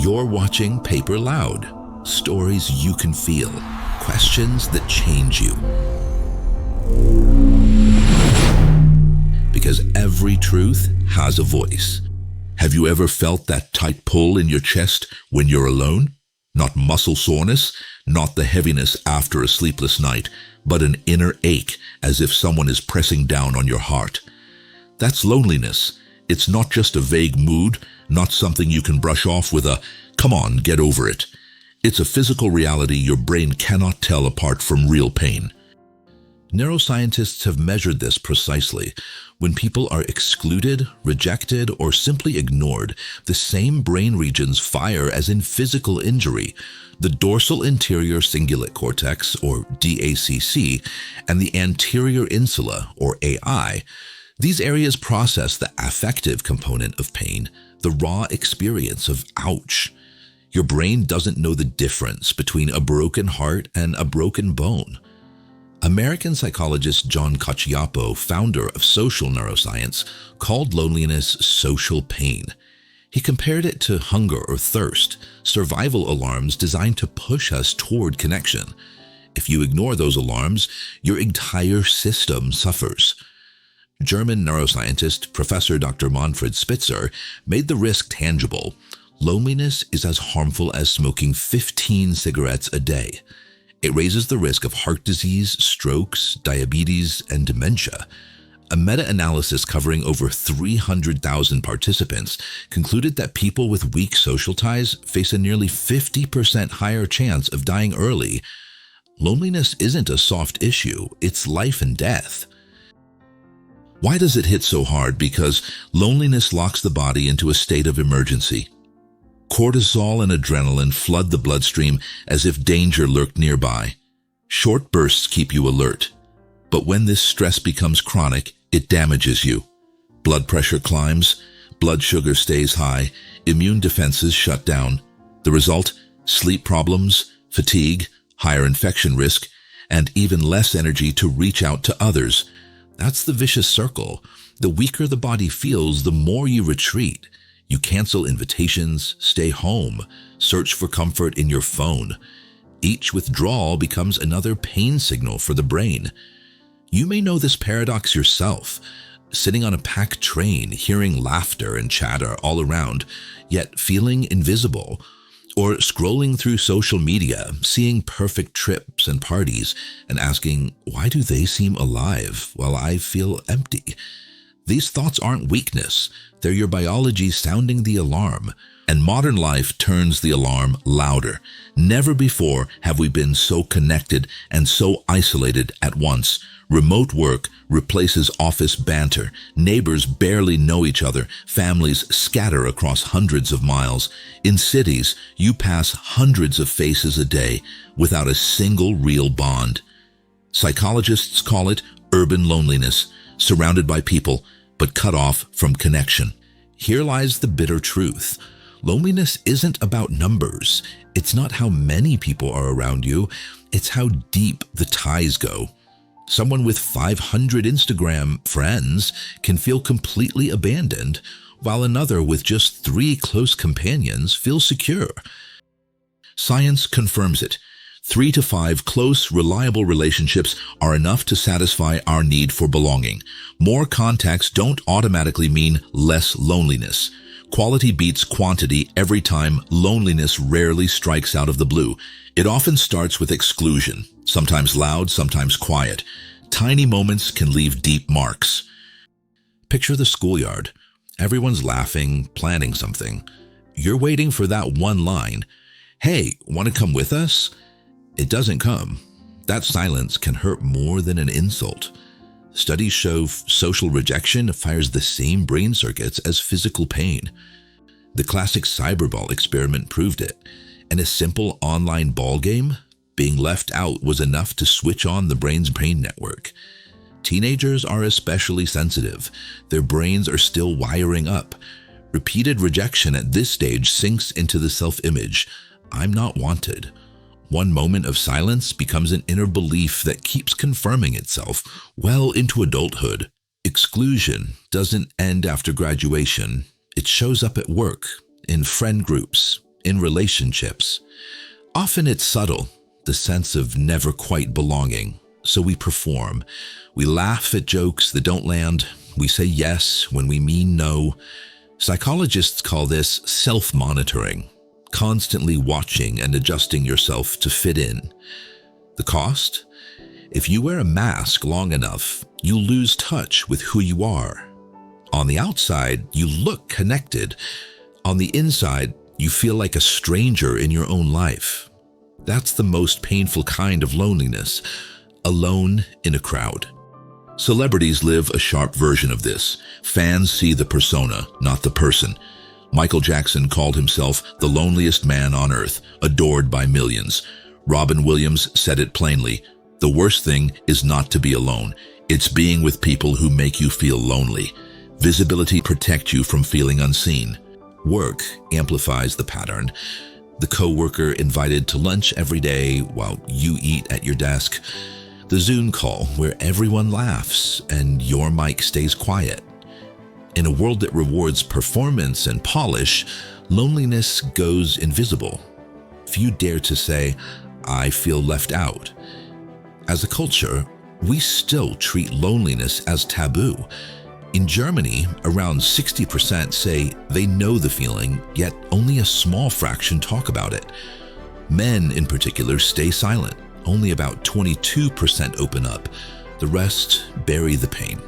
You're watching PaperLoud, stories you can feel, questions that change you. Because every truth has a voice. Have you ever felt that tight pull in your chest when you're alone? Not muscle soreness, not the heaviness after a sleepless night, but an inner ache as if someone is pressing down on your heart. That's loneliness. It's not just a vague mood, not something you can brush off with a, "come on, get over it." It's a physical reality your brain cannot tell apart from real pain. Neuroscientists have measured this precisely. When people are excluded, rejected, or simply ignored, the same brain regions fire as in physical injury. The dorsal anterior cingulate cortex, or dACC, and the anterior insula, or AI. These areas process the affective component of pain, the raw experience of ouch. Your brain doesn't know the difference between a broken heart and a broken bone. American psychologist John Cacioppo, founder of social neuroscience, called loneliness social pain. He compared it to hunger or thirst, survival alarms designed to push us toward connection. If you ignore those alarms, your entire system suffers. German neuroscientist Professor Dr. Manfred Spitzer made the risk tangible. Loneliness is as harmful as smoking 15 cigarettes a day. It raises the risk of heart disease, strokes, diabetes, and dementia. A meta-analysis covering over 300,000 participants concluded that people with weak social ties face a nearly 50% higher chance of dying early. Loneliness isn't a soft issue, it's life and death. Why does it hit so hard? Because loneliness locks the body into a state of emergency. Cortisol and adrenaline flood the bloodstream as if danger lurked nearby. Short bursts keep you alert. But when this stress becomes chronic, it damages you. Blood pressure climbs, blood sugar stays high, immune defenses shut down. The result? Sleep problems, fatigue, higher infection risk, and even less energy to reach out to others. That's the vicious circle. The weaker the body feels, the more you retreat. You cancel invitations, stay home, search for comfort in your phone. Each withdrawal becomes another pain signal for the brain. You may know this paradox yourself, sitting on a packed train, hearing laughter and chatter all around, yet feeling invisible. Or scrolling through social media, seeing perfect trips and parties, and asking, why do they seem alive while I feel empty? These thoughts aren't weakness, they're your biology sounding the alarm. And modern life turns the alarm louder. Never before have we been so connected and so isolated at once. Remote work replaces office banter. Neighbors barely know each other. Families scatter across hundreds of miles. In cities, you pass hundreds of faces a day without a single real bond. Psychologists call it urban loneliness, surrounded by people, but cut off from connection. Here lies the bitter truth. Loneliness isn't about numbers. It's not how many people are around you. It's how deep the ties go. Someone with 500 Instagram friends can feel completely abandoned, while another with just 3 close companions feels secure. Science confirms it. 3 to 5 close, reliable relationships are enough to satisfy our need for belonging. More contacts don't automatically mean less loneliness. Quality beats quantity every time. Loneliness rarely strikes out of the blue. It often starts with exclusion, sometimes loud, sometimes quiet. Tiny moments can leave deep marks. Picture the schoolyard. Everyone's laughing, planning something. You're waiting for that one line, "Hey, want to come with us?" It doesn't come. That silence can hurt more than an insult. Studies show social rejection fires the same brain circuits as physical pain. The classic cyberball experiment proved it. In a simple online ball game, being left out was enough to switch on the brain's pain network. Teenagers are especially sensitive. Their brains are still wiring up. Repeated rejection at this stage sinks into the self-image. I'm not wanted. One moment of silence becomes an inner belief that keeps confirming itself well into adulthood. Exclusion doesn't end after graduation. It shows up at work, in friend groups, in relationships. Often it's subtle, the sense of never quite belonging. So we perform. We laugh at jokes that don't land. We say yes when we mean no. Psychologists call this self-monitoring, constantly watching and adjusting yourself to fit in. The cost? If you wear a mask long enough, you lose touch with who you are. On the outside, you look connected. On the inside, you feel like a stranger in your own life. That's the most painful kind of loneliness, alone in a crowd. Celebrities live a sharp version of this. Fans see the persona, not the person. Michael Jackson called himself the loneliest man on earth, adored by millions. Robin Williams said it plainly, "The worst thing is not to be alone. It's being with people who make you feel lonely." Visibility protects you from feeling unseen. Work amplifies the pattern. The coworker invited to lunch every day while you eat at your desk. The Zoom call where everyone laughs and your mic stays quiet. In a world that rewards performance and polish, loneliness goes invisible. Few dare to say, "I feel left out." As a culture, we still treat loneliness as taboo. In Germany, around 60% say they know the feeling, yet only a small fraction talk about it. Men, in particular, stay silent. Only about 22% open up. The rest bury the pain,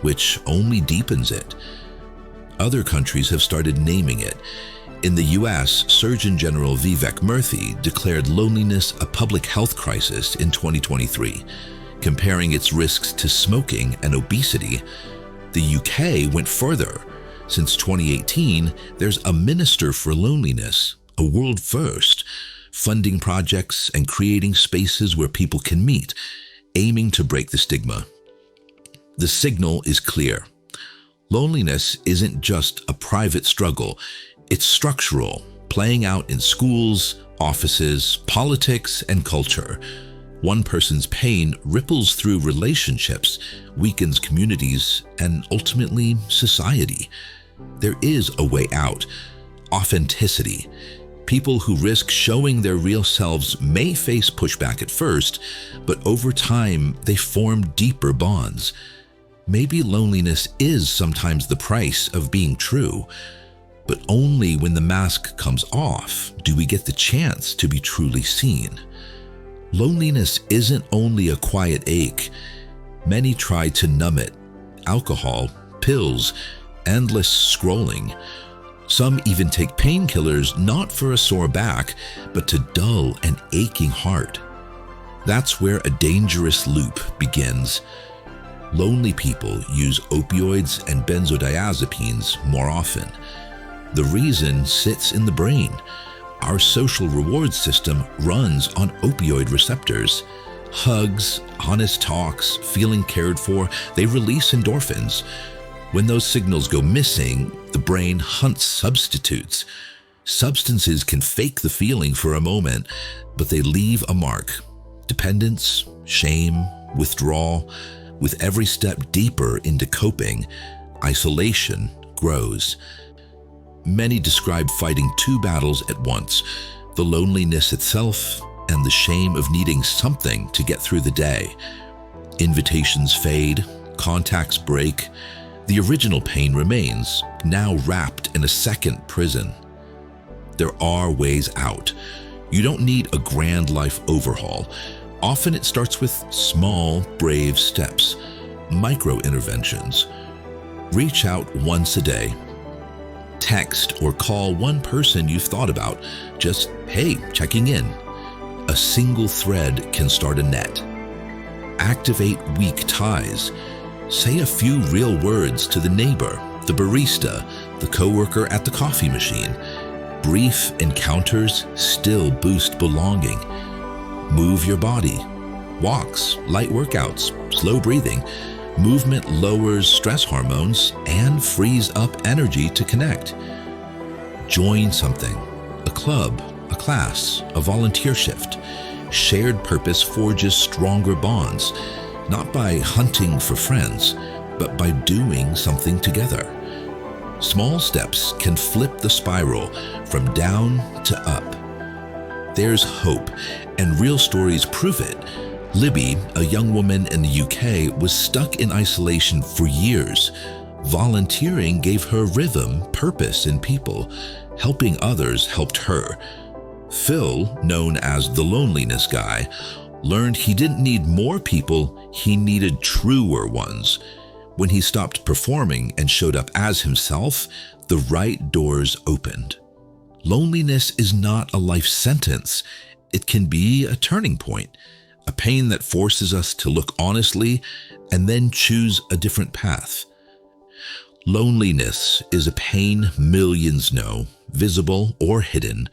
which only deepens it. Other countries have started naming it. In the US, Surgeon General Vivek Murthy declared loneliness a public health crisis in 2023, comparing its risks to smoking and obesity. The UK went further. Since 2018, there's a Minister for Loneliness, a world first, funding projects and creating spaces where people can meet, aiming to break the stigma. The signal is clear. Loneliness isn't just a private struggle, it's structural, playing out in schools, offices, politics, and culture. One person's pain ripples through relationships, weakens communities, and ultimately society. There is a way out. Authenticity. People who risk showing their real selves may face pushback at first, but over time they form deeper bonds. Maybe loneliness is sometimes the price of being true, but only when the mask comes off do we get the chance to be truly seen. Loneliness isn't only a quiet ache. Many try to numb it. Alcohol, pills, endless scrolling. Some even take painkillers not for a sore back, but to dull an aching heart. That's where a dangerous loop begins. Lonely people use opioids and benzodiazepines more often. The reason sits in the brain. Our social reward system runs on opioid receptors. Hugs, honest talks, feeling cared for, they release endorphins. When those signals go missing, the brain hunts substitutes. Substances can fake the feeling for a moment, but they leave a mark. Dependence, shame, withdrawal. With every step deeper into coping, isolation grows. Many describe fighting two battles at once, the loneliness itself and the shame of needing something to get through the day. Invitations fade, contacts break. The original pain remains, now wrapped in a second prison. There are ways out. You don't need a grand life overhaul. Often it starts with small, brave steps, micro-interventions. Reach out once a day. Text or call one person you've thought about. Just, hey, checking in. A single thread can start a net. Activate weak ties. Say a few real words to the neighbor, the barista, the coworker at the coffee machine. Brief encounters still boost belonging. Move your body. Walks, light workouts, slow breathing. Movement lowers stress hormones and frees up energy to connect. Join something, a club, a class, a volunteer shift. Shared purpose forges stronger bonds, not by hunting for friends, but by doing something together. Small steps can flip the spiral from down to up. There's hope, and real stories prove it. Libby, a young woman in the UK, was stuck in isolation for years. Volunteering gave her rhythm, purpose, and people. Helping others helped her. Phil, known as the loneliness guy, learned he didn't need more people, he needed truer ones. When he stopped performing and showed up as himself, the right doors opened. Loneliness is not a life sentence. It can be a turning point, a pain that forces us to look honestly and then choose a different path. Loneliness is a pain millions know, visible or hidden,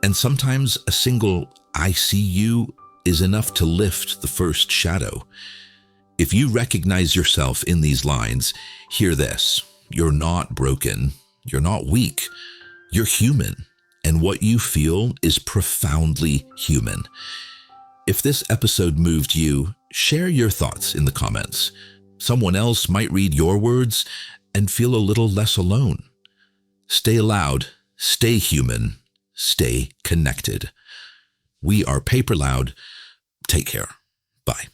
and sometimes a single "I see you" is enough to lift the first shadow. If you recognize yourself in these lines, hear this: you're not broken, you're not weak, you're human, and what you feel is profoundly human. If this episode moved you, share your thoughts in the comments. Someone else might read your words and feel a little less alone. Stay loud, stay human, stay connected. We are PaperLoud. Take care. Bye.